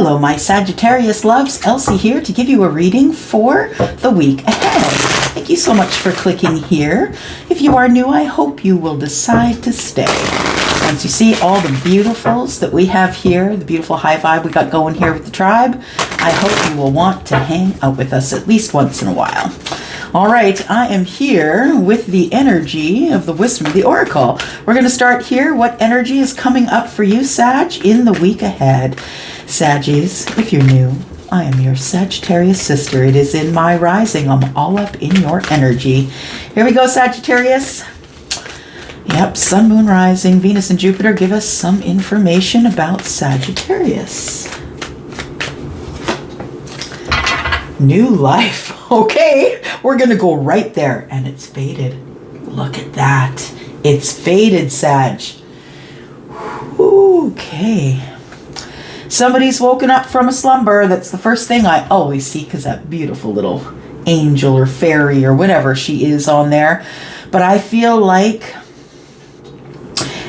Hello, my Sagittarius loves. Elsie here to give you a reading for the week ahead. Thank you so much for clicking here. If you are new, I hope you will decide to stay. Once you see all the beautifuls that we have here, the beautiful high vibe we got going here with the tribe, I hope you will want to hang out with us at least once in a while. All right, I am here with the energy of the wisdom of the oracle. We're going to start here. What energy is coming up for you, Sag, in the week ahead? Saggies, if you're new, I am your Sagittarius sister. It is in my rising. I'm all up in your energy. Here we go, Sagittarius. Yep, Sun, Moon, Rising, Venus, and Jupiter give us some information about Sagittarius. New life. Okay, we're going to go right there. And it's faded. Look at that. It's faded, Sag. Okay. Somebody's woken up from a slumber. That's the first thing I always see, because that beautiful little angel or fairy or whatever she is on there. But I feel like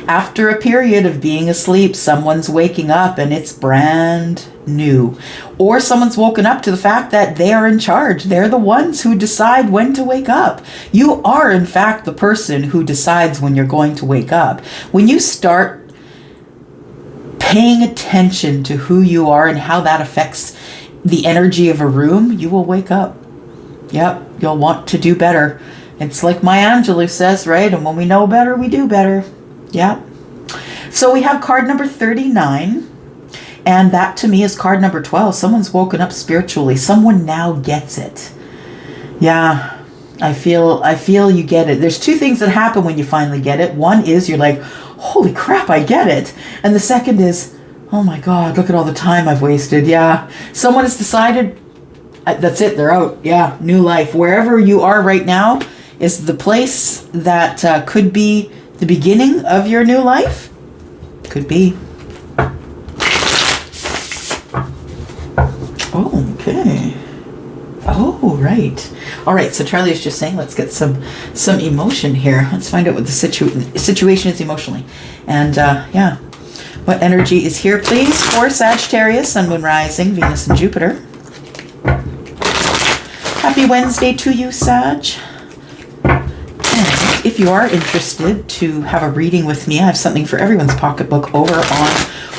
after a period of being asleep, someone's waking up and it's brand new. Or someone's woken up to the fact that they are in charge. They're the ones who decide when to wake up. You are, in fact, the person who decides when you're going to wake up. When you start paying attention to who you are and how that affects the energy of a room, you will wake up. Yep, you'll want to do better. It's like Maya Angelou says, right? And when we know better, we do better. Yeah. So we have card number 39. And that to me is card number 12. Someone's woken up spiritually. Someone now gets it. Yeah. I feel you get it. There's two things that happen when you finally get it. One is you're like, holy crap, I get it. And the second is, oh my God, look at all the time I've wasted. Yeah. Someone has decided, that's it. They're out. Yeah. New life. Wherever you are right now is the place that could be the beginning of your new life? Could be. Okay. Oh, right. All right, so Charlie is just saying, let's get some emotion here. Let's find out what the situation is emotionally. And yeah, what energy is here, please, for Sagittarius, Sun, Moon, Rising, Venus, and Jupiter. Happy Wednesday to you, Sag. If you are interested to have a reading with me, I have something for everyone's pocketbook over on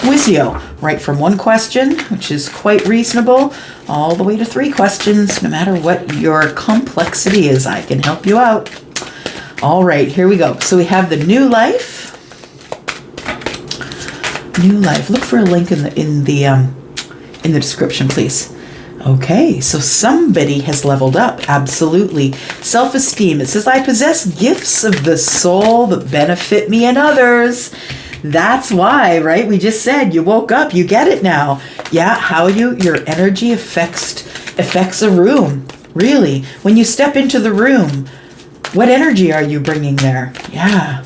WISIO. Right from one question, which is quite reasonable, all the way to 3 questions. No matter what your complexity is, I can help you out. All right, here we go. So we have the new life. New life. Look for a link in the description, please. Okay, so somebody has leveled up. Absolutely. Self-esteem. It says, I possess gifts of the soul that benefit me and others. That's why, right? We just said you woke up. You get it now. Yeah, how your energy affects a room. Really. When you step into the room, what energy are you bringing there? Yeah.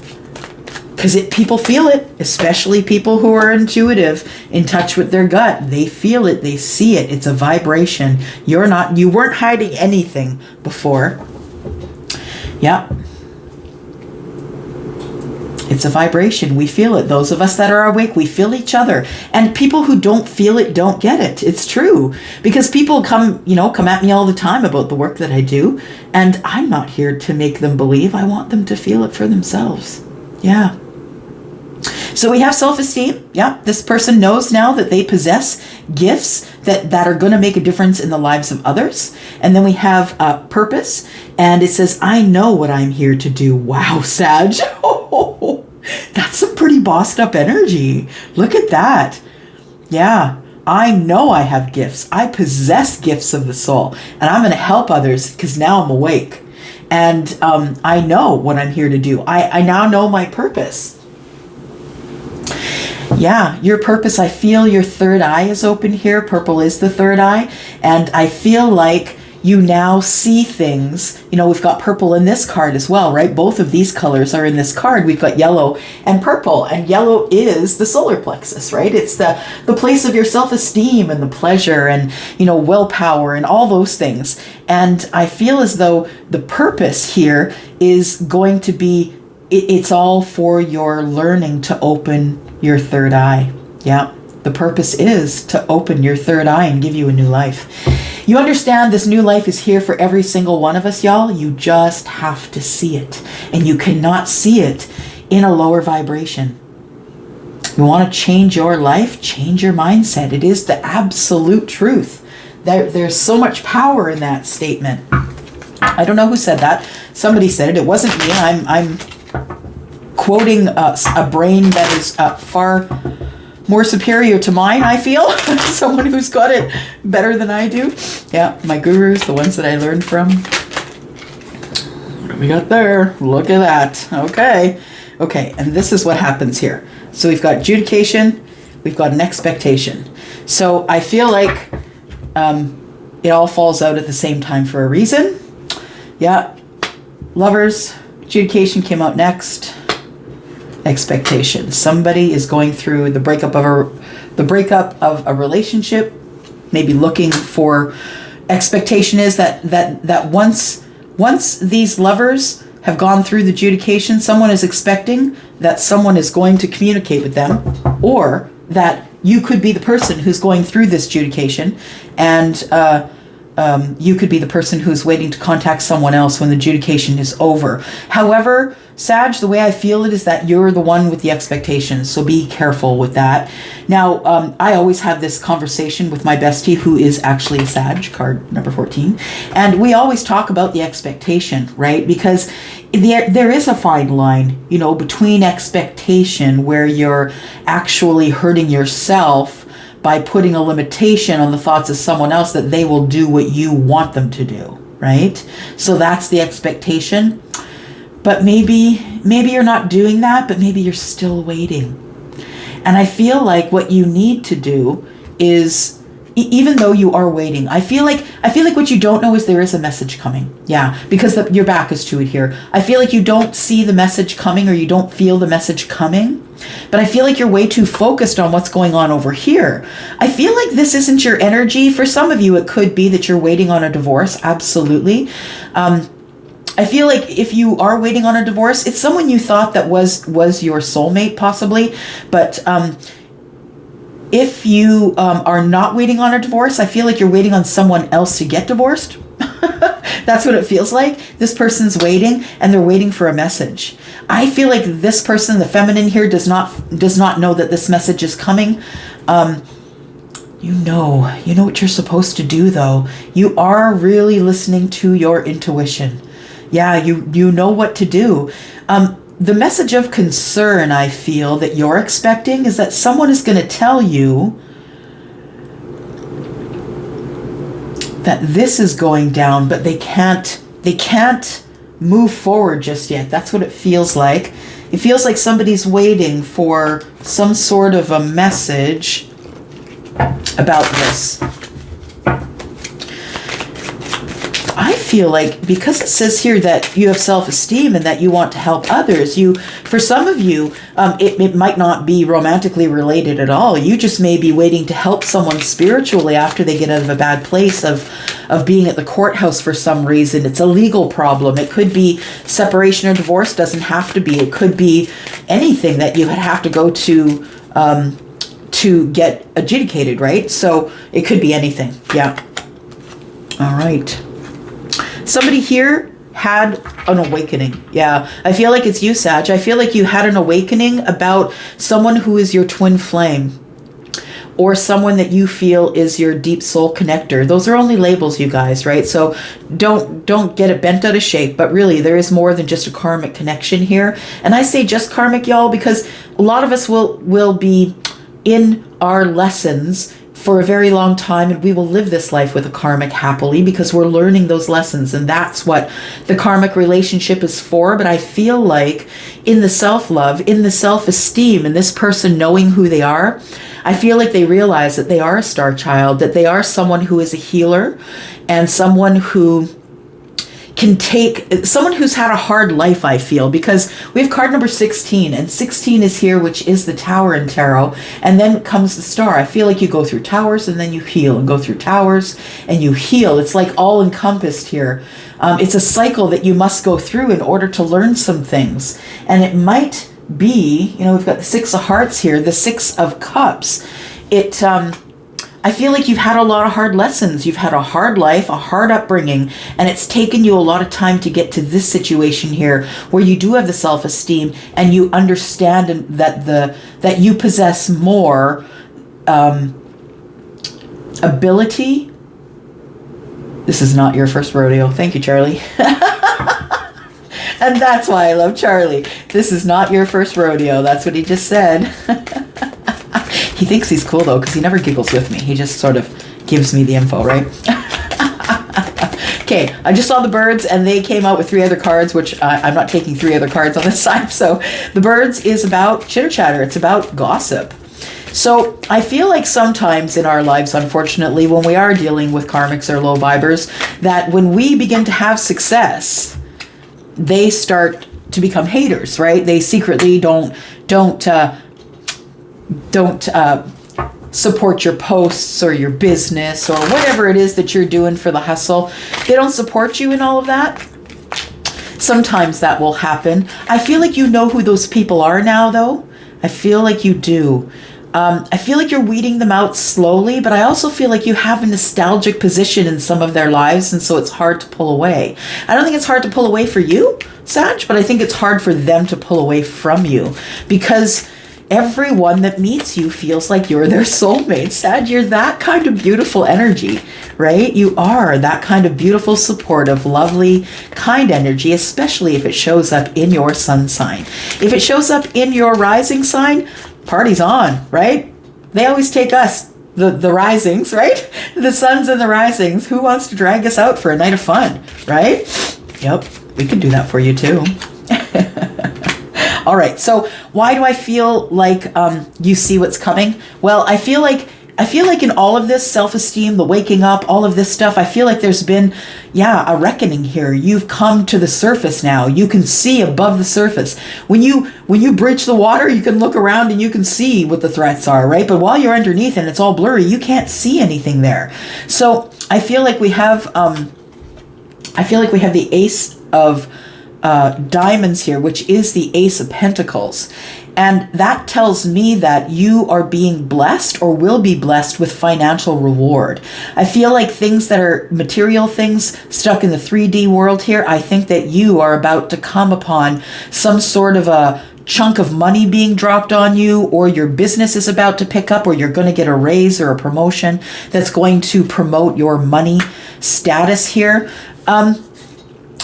Because people feel it, especially people who are intuitive, in touch with their gut. They feel it, they see it. It's a vibration. You weren't hiding anything before. Yep. It's a vibration. We feel it. Those of us that are awake, we feel each other. And people who don't feel it don't get it. It's true. Because people come at me all the time about the work that I do. And I'm not here to make them believe. I want them to feel it for themselves. Yeah. So we have self-esteem. Yeah, this person knows now that they possess gifts that are going to make a difference in the lives of others. And then we have purpose. And it says, I know what I'm here to do. Wow, Sag. Oh, that's some pretty bossed up energy. Look at that. Yeah, I know I have gifts. I possess gifts of the soul. And I'm going to help others because now I'm awake. And I know what I'm here to do. I now know my purpose. Yeah, your purpose, I feel your third eye is open here. Purple is the third eye. And I feel like you now see things. We've got purple in this card as well, right? Both of these colors are in this card. We've got yellow and purple. And yellow is the solar plexus, right? It's the place of your self-esteem and the pleasure and, willpower and all those things. And I feel as though the purpose here is going to be, it's all for your learning to open your third eye. Yeah. The purpose is to open your third eye and give you a new life. You understand this new life is here for every single one of us, y'all. You just have to see it. And you cannot see it in a lower vibration. You want to change your life? Change your mindset. It is the absolute truth. There's so much power in that statement. I don't know who said that. Somebody said it. It wasn't me. I'm quoting a brain that is far more superior to mine, I feel. Someone who's got it better than I do. Yeah, my gurus, the ones that I learned from. What do we got there? Look at that. Okay, and this is what happens here. So we've got adjudication, we've got an expectation. So I feel like it all falls out at the same time for a reason. Yeah, lovers, adjudication came out next. Expectation. Somebody is going through the breakup of a relationship, maybe looking for. Expectation is that once these lovers have gone through the adjudication, someone is expecting that someone is going to communicate with them, or that you could be the person who's going through this adjudication, and you could be the person who's waiting to contact someone else when the adjudication is over. However, Sag, the way I feel it is that you're the one with the expectations, so be careful with that. Now, I always have this conversation with my bestie, who is actually a Sag, card number 14, and we always talk about the expectation, right? Because there is a fine line, between expectation, where you're actually hurting yourself by putting a limitation on the thoughts of someone else that they will do what you want them to do, right? So that's the expectation. But maybe you're not doing that, but maybe you're still waiting. And I feel like what you need to do is, even though you are waiting, I feel like what you don't know is there is a message coming. Yeah, because your back is to it here. I feel like you don't see the message coming, or you don't feel the message coming. But I feel like you're way too focused on what's going on over here. I feel like this isn't your energy. For some of you, it could be that you're waiting on a divorce. Absolutely. I feel like if you are waiting on a divorce, it's someone you thought that was your soulmate, possibly. But if you are not waiting on a divorce, I feel like you're waiting on someone else to get divorced. That's what it feels like. This person's waiting, and they're waiting for a message. I feel like this person, the feminine here, does not know that this message is coming. You know what you're supposed to do, though. You are really listening to your intuition. Yeah, you know what to do. The message of concern, I feel, that you're expecting is that someone is going to tell you that this is going down, but they can't move forward just yet. That's what it feels like. It feels like somebody's waiting for some sort of a message about this. I feel like, because it says here that you have self-esteem and that you want to help others, for some of you, it might not be romantically related at all. You just may be waiting to help someone spiritually after they get out of a bad place of being at the courthouse for some reason. It's a legal problem. It could be separation or divorce. Doesn't have to be. It could be anything that you have to go to get adjudicated, right? So it could be anything. Yeah. All right. Somebody here had an awakening. Yeah, I feel like it's you, Sag. I feel like you had an awakening about someone who is your twin flame, or someone that you feel is your deep soul connector. Those are only labels, you guys, right? So don't get it bent out of shape, but really there is more than just a karmic connection here. And I say just karmic, y'all, because a lot of us will be in our lessons for a very long time, and we will live this life with a karmic happily because we're learning those lessons, and that's what the karmic relationship is for. But I feel like in the self-love, in the self-esteem, in this person knowing who they are, I feel like they realize that they are a star child, that they are someone who is a healer, and someone who can someone who's had a hard life, I feel, because we have card number 16, and 16 is here, which is the Tower in tarot, and then comes the Star. I feel like you go through towers and then you heal, and go through towers and you heal. It's like all encompassed here. It's a cycle that you must go through in order to learn some things, and it might be, we've got the Six of Hearts here, the Six of Cups. I feel like you've had a lot of hard lessons. You've had a hard life, a hard upbringing, and it's taken you a lot of time to get to this situation here where you do have the self-esteem and you understand that you possess more ability. This is not your first rodeo. Thank you, Charlie. And that's why I love Charlie. This is not your first rodeo. That's what he just said. He thinks he's cool, though, because he never giggles with me. He just sort of gives me the info, right? Okay, I just saw the birds, and they came out with 3 other cards, which I'm not taking 3 other cards on this side. So the birds is about chitter-chatter. It's about gossip. So I feel like sometimes in our lives, unfortunately, when we are dealing with karmics or low vibers, that when we begin to have success, they start to become haters, right? They secretly don't support your posts or your business or whatever it is that you're doing for the hustle. They don't support you in all of that. Sometimes that will happen. I feel like you know who those people are now, though. I feel like you do. I feel like you're weeding them out slowly, but I also feel like you have a nostalgic position in some of their lives, and so it's hard to pull away. I don't think it's hard to pull away for you, Sag, but I think it's hard for them to pull away from you, because everyone that meets you feels like you're their soulmate. Sag, you're that kind of beautiful energy, right? You are that kind of beautiful, supportive, lovely, kind energy, especially if it shows up in your sun sign. If it shows up in your rising sign, party's on, right? They always take us, the risings, right? The suns and the risings. Who wants to drag us out for a night of fun, right? Yep, we can do that for you too. All right, so why do I feel like you see what's coming? Well, I feel like in all of this, self-esteem, the waking up, all of this stuff, I feel like there's been, a reckoning here. You've come to the surface now. You can see above the surface. When you breach the water, you can look around and you can see what the threats are, right? But while you're underneath and it's all blurry, you can't see anything there. So I feel like we have the Ace of diamonds here, which is the Ace of Pentacles. And that tells me that you are being blessed or will be blessed with financial reward. I feel like things that are material things stuck in the 3D world here, I think that you are about to come upon some sort of a chunk of money being dropped on you, or your business is about to pick up, or you're going to get a raise or a promotion that's going to promote your money status here.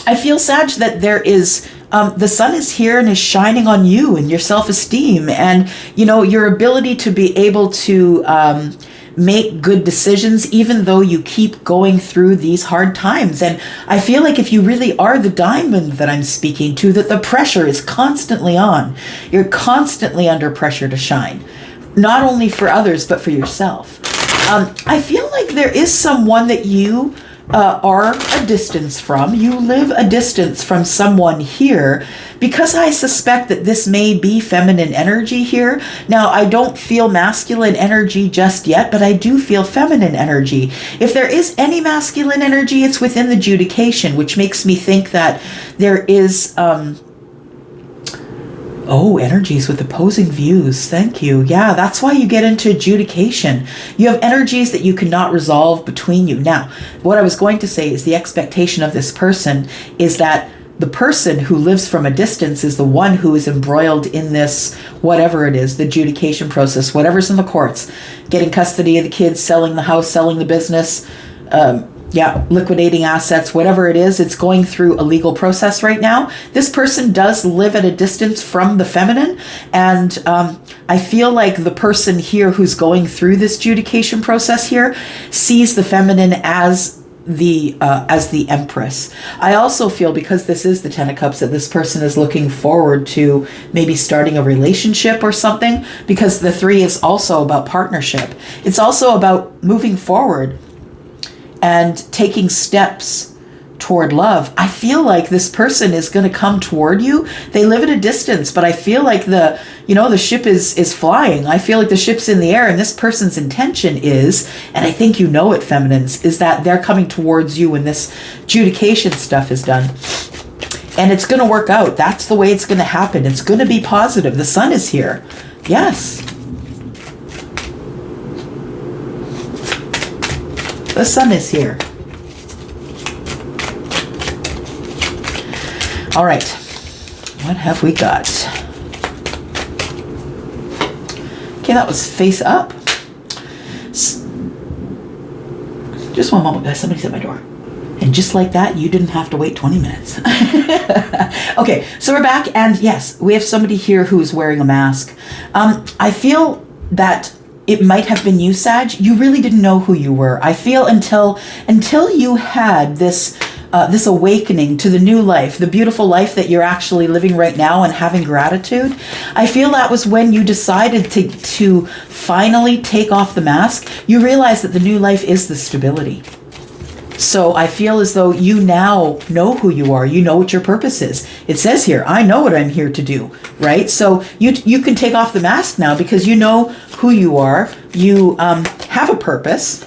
I feel, Sag, that there is, the sun is here and is shining on you and your self-esteem and, your ability to be able to make good decisions, even though you keep going through these hard times. And I feel like if you really are the diamond that I'm speaking to, that the pressure is constantly on. You're constantly under pressure to shine, not only for others, but for yourself. I feel like there is someone that you are a distance from. You live a distance from someone here, because I suspect that this may be feminine energy here. Now, I don't feel masculine energy just yet, but I do feel feminine energy. If there is any masculine energy, it's within the adjudication, which makes me think that there is energies with opposing views. Thank you. Yeah, that's why you get into adjudication. You have energies that you cannot resolve between you. Now, what I was going to say is the expectation of this person is that the person who lives from a distance is the one who is embroiled in this, whatever it is, the adjudication process, whatever's in the courts, getting custody of the kids, selling the house, selling the business, liquidating assets, whatever it is, it's going through a legal process right now. This person does live at a distance from the feminine, and I feel like the person here who's going through this adjudication process here sees the feminine as the Empress. I also feel, because this is the Ten of Cups, that this person is looking forward to maybe starting a relationship or something, because the 3 is also about partnership. It's also about moving forward and taking steps toward love. I feel like this person is going to come toward you. They live at a distance, but I feel like the ship is flying. I feel like the ship's in the air, and this person's intention is, and I think you know it, feminines, is that they're coming towards you when this adjudication stuff is done. And it's going to work out. That's the way it's going to happen. It's going to be positive. The sun is here. Yes. The sun is here. All right. What have we got? Okay, that was face up. Just one moment, guys. Somebody's at my door. And just like that, you didn't have to wait 20 minutes. Okay, so we're back. And yes, we have somebody here who's wearing a mask. I feel that it might have been you, Sag. You really didn't know who you were. I feel until you had this this awakening to the new life, the beautiful life that you're actually living right now and having gratitude. I feel that was when you decided to finally take off the mask. You realize that the new life is the stability. So I feel as though you now know who you are. You know what your purpose is. It says here, I know what I'm here to do, right? So you can take off the mask now because you know who you are. You have a purpose.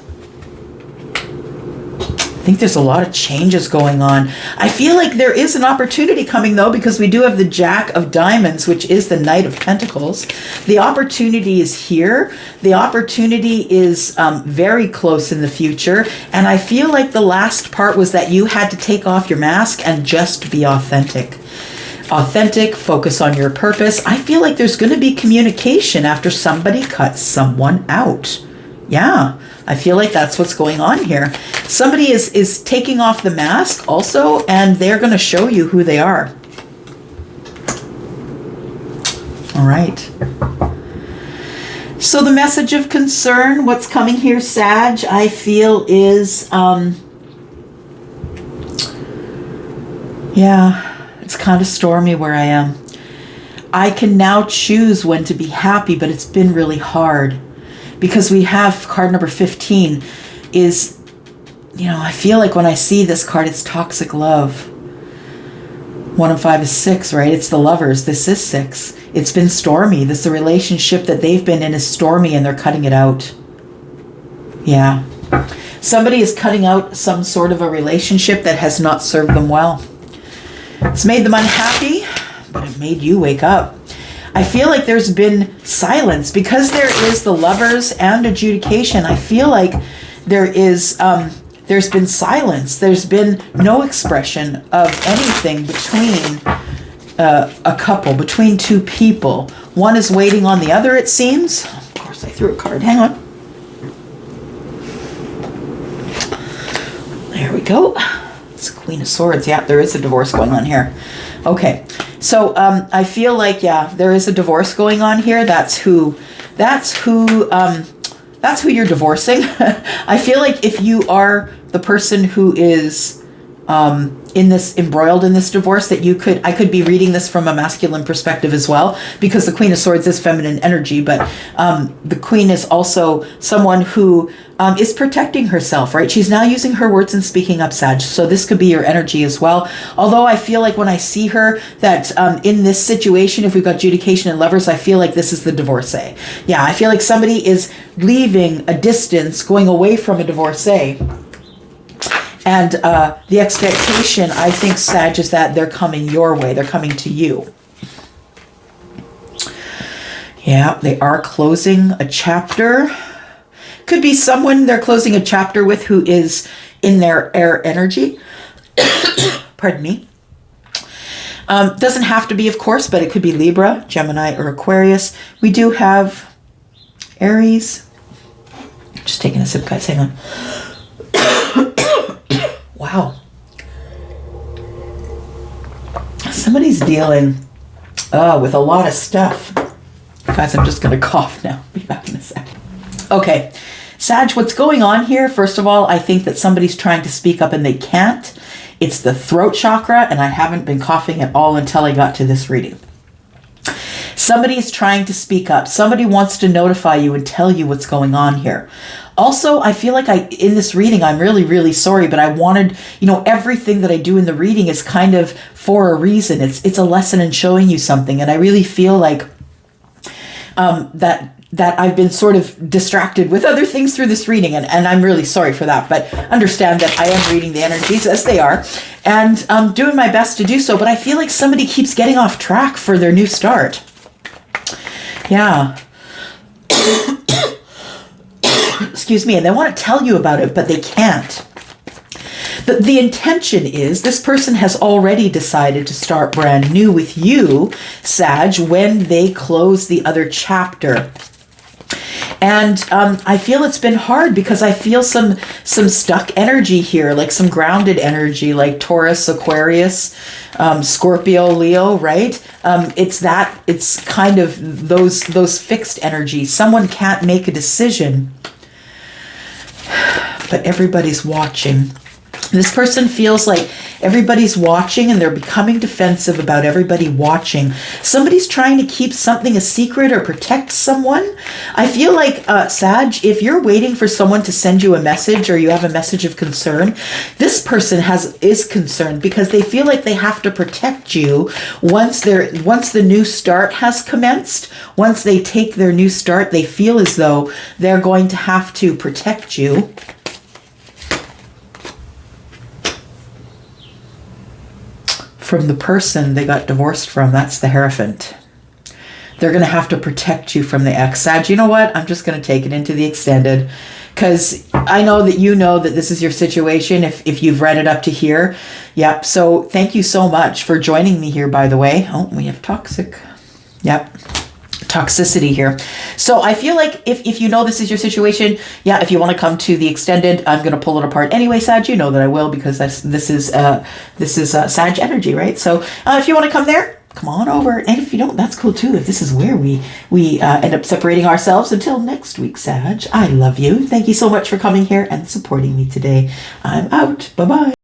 I think there's a lot of changes going on. I feel like there is an opportunity coming though, because we do have the Jack of Diamonds, which is the Knight of Pentacles. The opportunity is here. The opportunity is very close in the future. And I feel like the last part was that you had to take off your mask and just be authentic. Authentic, focus on your purpose. I feel like there's going to be communication after somebody cuts someone out. Yeah, I feel like that's what's going on here. Somebody is taking off the mask also, and they're going to show you who they are. All right. So the message of concern, what's coming here, Sag, I feel is, yeah, it's kind of stormy where I am. I can now choose when to be happy, but it's been really hard. Because we have card number 15 is, I feel like when I see this card, it's toxic love. 1 and 5 is 6, right? It's the lovers. This is 6. It's been stormy. The relationship that they've been in is stormy and they're cutting it out. Yeah. Somebody is cutting out some sort of a relationship that has not served them well. It's made them unhappy, but it made you wake up. I feel like there's been silence because there is the lovers and adjudication. I feel like there's been silence. There's been no expression of anything between a couple, between two people. One is waiting on the other, it seems. Of course, I threw a card. Hang on. There we go. It's Queen of Swords. Yeah, there is a divorce going on here. Okay. So I feel like, yeah, there is a divorce going on here. That's who you're divorcing. I feel like if you are the person who is embroiled in this divorce, that I could be reading this from a masculine perspective as well, because the Queen of Swords is feminine energy, but the Queen is also someone who is protecting herself, right? She's now using her words and speaking up, Sag. So this could be your energy as well. Although I feel like when I see her that in this situation, if we've got adjudication and lovers, I feel like this is the divorcee. Yeah, I feel like somebody is leaving a distance, going away from a divorcee. And the expectation, I think, Sag, is that they're coming your way. They're coming to you. Yeah, they are closing a chapter. Could be someone they're closing a chapter with who is in their air energy. Pardon me. Doesn't have to be, of course, but it could be Libra, Gemini, or Aquarius. We do have Aries. Just taking a sip, guys. Hang on. Wow. Somebody's dealing with a lot of stuff. Guys, I'm just going to cough now. Be back in a second. Okay. Sag, what's going on here? First of all, I think that somebody's trying to speak up and they can't. It's the throat chakra, and I haven't been coughing at all until I got to this reading. Somebody's trying to speak up. Somebody wants to notify you and tell you what's going on here. Also, I feel like in this reading, I'm really, really sorry, but I wanted, everything that I do in the reading is kind of for a reason. It's a lesson in showing you something. And I really feel like that I've been sort of distracted with other things through this reading. And I'm really sorry for that. But understand that I am reading the energies as they are and I'm doing my best to do so. But I feel like somebody keeps getting off track for their new start. Yeah. excuse me, and they want to tell you about it, but they can't. But the intention is this person has already decided to start brand new with you, Sag, when they close the other chapter. And I feel it's been hard because I feel some stuck energy here, like some grounded energy, like Taurus, Aquarius, Scorpio, Leo, right? It's kind of those fixed energies. Someone can't make a decision, but everybody's watching. This person feels like everybody's watching and they're becoming defensive about everybody watching. Somebody's trying to keep something a secret or protect someone. I feel like, Sag, if you're waiting for someone to send you a message or you have a message of concern, this person is concerned because they feel like they have to protect you once the new start has commenced. Once they take their new start, they feel as though they're going to have to protect you. From the person they got divorced from. That's the Hierophant. They're going to have to protect you from the ex. Sag, you know what? I'm just going to take it into the extended because I know that this is your situation if you've read it up to here. Yep. So thank you so much for joining me here, by the way. Oh, we have toxic. Yep. Toxicity here. So I feel like if you know this is your situation, yeah, if you want to come to the extended, I'm going to pull it apart anyway, Sag. You know that I will because this is Sag energy, right? So if you want to come there, come on over. And if you don't, that's cool too. If this is where we end up separating ourselves. Until next week, Sag, I love you. Thank you so much for coming here and supporting me today. I'm out. Bye-bye.